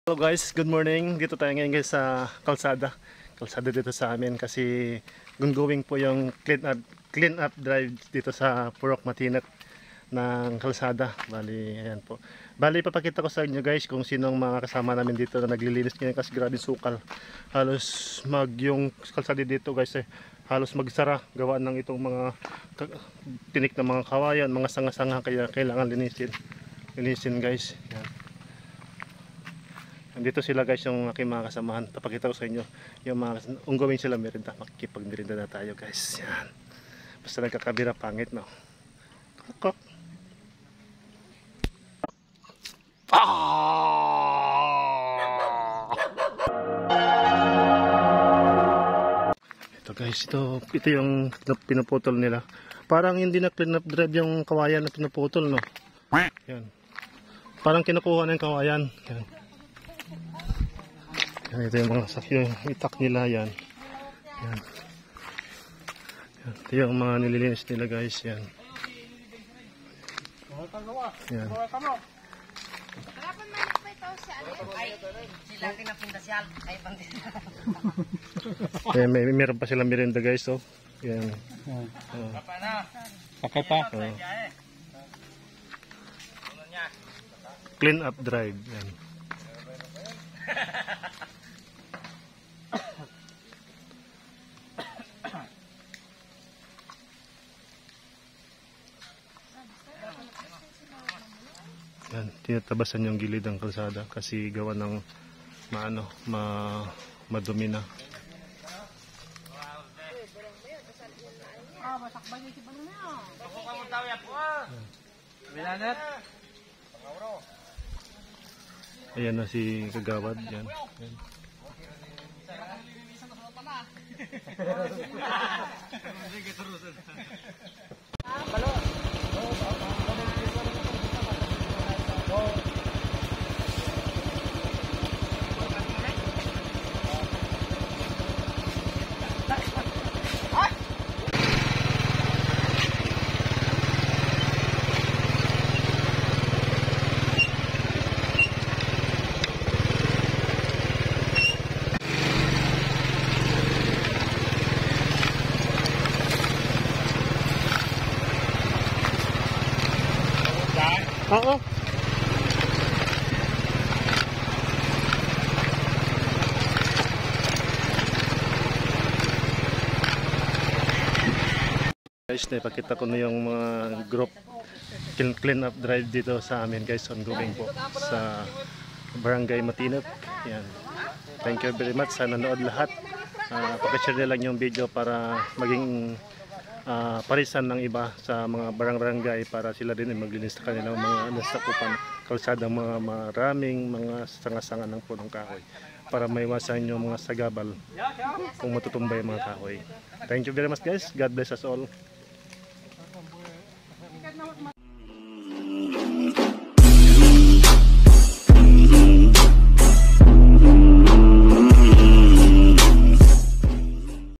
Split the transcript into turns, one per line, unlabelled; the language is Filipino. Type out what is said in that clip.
Hello guys, good morning. Dito tayo ngayon guys sa kalsada. Kalsada dito sa amin kasi going po yung clean up drive dito sa Purok Matinat ng kalsada. Bali, ayan po. Bali, papakita ko sa inyo guys kung sinong mga kasama namin dito na naglilinis ngayon kasi grabe sukal. Halos yung kalsada dito guys halos magsara gawa ng itong mga tinik na mga kawayan, mga sanga-sanga kaya kailangan linisin guys. Ayan. Nandito sila guys yung aking mga kasamahan. Papakita ko sa inyo yung mga unggawin sila merinda. Makikipagmerinda na tayo guys. Yan. Basta nagkakabira pangit no. Kok. Ito guys, ito yung pinuputol nila. Parang hindi na clean up drive yung kawayan na pinuputol no. Yan. Parang kinukuha na yung kawayan. Yan. Ito yung mga sakyo, itak nila yan. Yan. Ito yung mga nililinis nila guys. Yan. Yan. Meron pa silang merienda guys. Oh. Yan.
Sakay pa.
Clean up drive. Yan. Yan, tinatabasan yung gilid ng kalsada kasi gawa ng madumi na. Ayan na si Kagawad. Yan. Yan. Oo. Guys, napakita ko na yung mga group clean up drive dito sa amin guys, ongoing po sa Barangay Matinat. Yan. Thank you very much sa nanood lahat. Pakishare nyo lang yung video para maging parisan ng iba sa mga barangay para sila din ay maglinis sa kanilang mga nasakupan kalsada, mga maraming mga sanga-sanga ng punong kahoy para maiwasan yung mga sagabal kung matutumbay mga kahoy. Thank you very much guys. God bless us all.